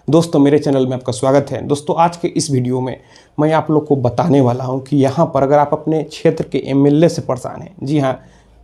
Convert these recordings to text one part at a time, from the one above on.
दोस्तों मेरे चैनल में आपका स्वागत है। दोस्तों आज के इस वीडियो में मैं आप लोग को बताने वाला हूं कि यहां पर अगर आप अपने क्षेत्र के एमएलए से परेशान हैं, जी हां,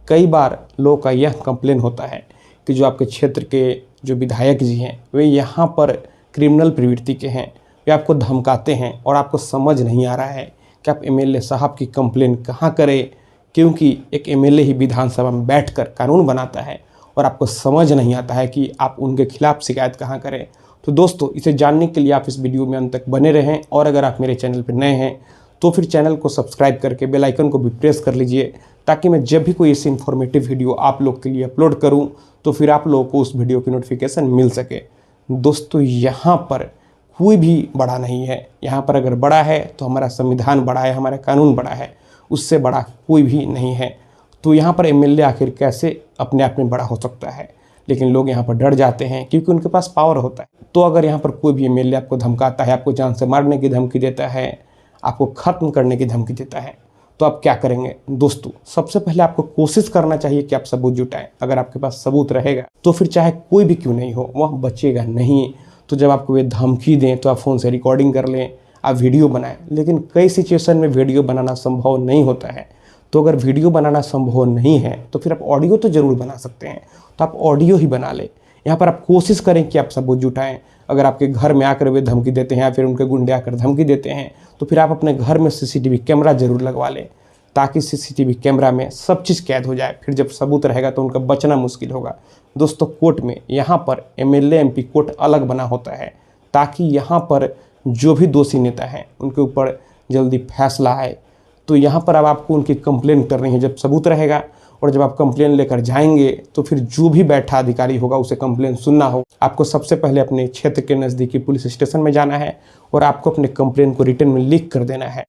कई बार लोगों का यह कंप्लेन होता है कि जो आपके क्षेत्र के जो विधायक जी हैं वे यहां पर क्रिमिनल प्रवृत्ति के हैं, वे आपको धमकाते हैं और आपको समझ नहीं आ रहा है कि आप एमएलए साहब की कंप्लेन कहाँ करें, क्योंकि एक एमएलए ही विधानसभा में बैठकर कानून बनाता है और आपको समझ नहीं आता है कि आप उनके खिलाफ शिकायत कहाँ करें। तो दोस्तों इसे जानने के लिए आप इस वीडियो में अंत तक बने रहें और अगर आप मेरे चैनल पर नए हैं तो फिर चैनल को सब्सक्राइब करके बेल आइकन को भी प्रेस कर लीजिए, ताकि मैं जब भी कोई ऐसी इन्फॉर्मेटिव वीडियो आप लोग के लिए अपलोड करूं तो फिर आप लोगों को उस वीडियो की नोटिफिकेशन मिल सके। दोस्तों यहाँ पर कोई भी बड़ा नहीं है, यहाँ पर अगर बड़ा है तो हमारा संविधान बड़ा है, हमारा कानून बड़ा है, उससे बड़ा कोई भी नहीं है। तो यहाँ पर एमएलए आखिर कैसे अपने आप में बड़ा हो सकता है, लेकिन लोग यहाँ पर डर जाते हैं क्योंकि उनके पास पावर होता है। तो अगर यहाँ पर कोई भी एमएलए आपको धमकाता है, आपको जान से मारने की धमकी देता है, आपको ख़त्म करने की धमकी देता है, तो आप क्या करेंगे? दोस्तों सबसे पहले आपको कोशिश करना चाहिए कि आप सबूत जुटाएं। अगर आपके पास सबूत रहेगा तो फिर चाहे कोई भी क्यों नहीं हो वह बचेगा नहीं। तो जब आपको वे धमकी दें तो आप फ़ोन से रिकॉर्डिंग कर लें, आप वीडियो बनाएं। लेकिन कई सिचुएशन में वीडियो बनाना संभव नहीं होता है, तो अगर वीडियो बनाना संभव नहीं है तो फिर आप ऑडियो तो ज़रूर बना सकते हैं, तो आप ऑडियो ही बना लें। यहाँ पर आप कोशिश करें कि आप सबूत जुटाएं। अगर आपके घर में आकर वे धमकी देते हैं या फिर उनके गुंडे आकर धमकी देते हैं तो फिर आप अपने घर में सीसीटीवी कैमरा ज़रूर लगवा लें, ताकि सीसीटीवी कैमरा में सब चीज़ कैद हो जाए। फिर जब सबूत रहेगा तो उनका बचना मुश्किल होगा। दोस्तों कोर्ट में यहाँ पर एमएलए एमपी कोर्ट अलग बना होता है, ताकि यहाँ पर जो भी दोषी नेता हैं उनके ऊपर जल्दी फैसला आए। तो यहाँ पर अब आपको उनकी कंप्लेन करनी है जब सबूत रहेगा, और जब आप कंप्लेन लेकर जाएंगे तो फिर जो भी बैठा अधिकारी होगा उसे कंप्लेन सुनना हो। आपको सबसे पहले अपने क्षेत्र के नज़दीकी पुलिस स्टेशन में जाना है और आपको अपने कंप्लेन को रिटन में लिख कर देना है।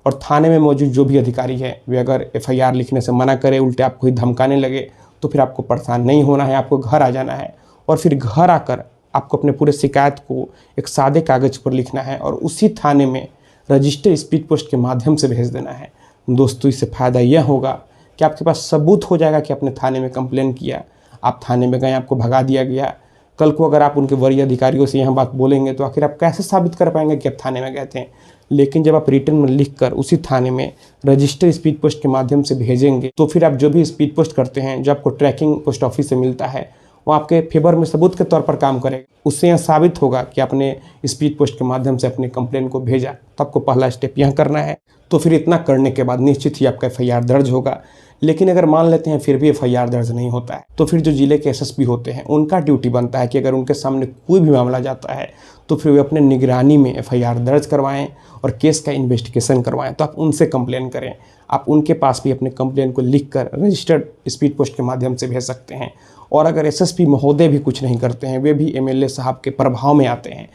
और थाने में मौजूद जो भी अधिकारी है वे अगर एफआईआर लिखने से मना करे, उल्टे आपको ही धमकाने लगे, तो फिर आपको परेशान नहीं होना है, आपको घर आ जाना है और फिर घर आकर आपको अपने पूरे शिकायत को एक सादे कागज़ पर लिखना है और उसी थाने में रजिस्टर स्पीड पोस्ट के माध्यम से भेज देना है। दोस्तों इससे फ़ायदा यह होगा कि आपके पास सबूत हो जाएगा कि आपने थाने में कंप्लेन किया, आप थाने में गए, आपको भगा दिया गया। कल को अगर आप उनके वरीय अधिकारियों से यह बात बोलेंगे तो आखिर आप कैसे साबित कर पाएंगे कि आप थाने में गए थे? लेकिन जब आप रिटर्न में लिखकर उसी थाने में रजिस्टर स्पीड पोस्ट के माध्यम से भेजेंगे तो फिर आप जो भी स्पीड पोस्ट करते हैं, जो आपको ट्रैकिंग पोस्ट ऑफिस से मिलता है, वो आपके फेवर में सबूत के तौर पर काम करेगा। उससे यह साबित होगा कि आपने स्पीड पोस्ट के माध्यम से अपने कंप्लेन को भेजा। तो आपको पहला स्टेप यह करना है। तो फिर इतना करने के बाद निश्चित ही आपका एफआईआर दर्ज होगा। लेकिन अगर मान लेते हैं फिर भी एफआईआर दर्ज नहीं होता है, तो फिर जो जिले के एसएसपी होते हैं उनका ड्यूटी बनता है कि अगर उनके सामने कोई भी मामला जाता है तो फिर वे अपने निगरानी में एफआईआर दर्ज करवाएं और केस का इन्वेस्टिगेशन करवाएं। तो आप उनसे कंप्लेन करें, आप उनके पास भी अपने कंप्लेन को लिखकर रजिस्टर्ड स्पीड पोस्ट के माध्यम से भेज सकते हैं। और अगर एसएसपी महोदय भी कुछ नहीं करते हैं, वे भी एमएलए साहब के प्रभाव में आते हैं,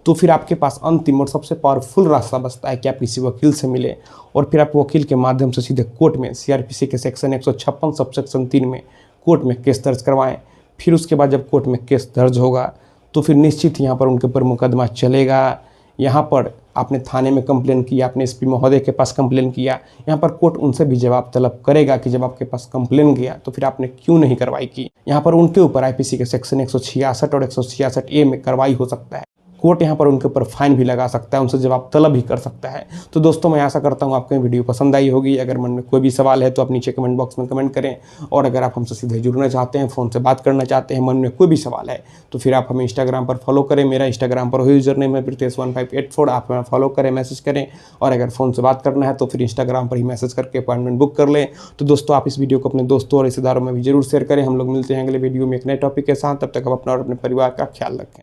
तो फिर आपके पास अंतिम और सबसे पावरफुल रास्ता बचता है कि आप किसी वकील से मिलें और फिर आप वकील के माध्यम से सीधे कोर्ट में सीआरपीसी के सेक्शन 156 सबसेक्शन 3 में कोर्ट में केस दर्ज करवाएं। फिर उसके बाद जब कोर्ट में केस दर्ज होगा तो फिर निश्चित यहाँ पर उनके ऊपर मुकदमा चलेगा। यहाँ पर आपने थाने में कंप्लेन किया, आपने एसपी महोदय के पास कंप्लेन किया, यहाँ पर कोर्ट उनसे भी जवाब तलब करेगा कि जब आपके पास कंप्लेन गया तो फिर आपने क्यों नहीं कार्रवाई की। यहाँ पर उनके ऊपर आईपीसी के सेक्शन 166 और 166A में कार्रवाई हो सकता है। कोर्ट यहाँ पर उनके ऊपर फाइन भी लगा सकता है, उनसे जवाब तलब भी कर सकता है। तो दोस्तों मैं आशा करता हूँ आपको वीडियो पसंद आई होगी। अगर मन में कोई भी सवाल है तो आप नीचे कमेंट बॉक्स में कमेंट करें, और अगर आप हमसे सीधे जुड़ना चाहते हैं, फ़ोन से बात करना चाहते हैं, मन में कोई भी सवाल है तो फिर आप हमें इंस्टाग्राम पर फॉलो करें। मेरा इंस्टाग्राम पर वही यूज़र नेम है Pritesh1584, आप हमें फॉलो करें, मैसेज करें। और अगर फ़ोन से बात करना है तो फिर इंस्टाग्राम पर ही मैसेज करके अपॉइंटमेंट बुक कर लें। तो दोस्तों आप इस वीडियो को अपने दोस्तों और रिश्तेदारों में भी जरूर शेयर करें। हम लोग मिलते हैं अगले वीडियो में एक नए टॉपिक के साथ। तब तक आप अपना और अपने परिवार का ख्याल रखें।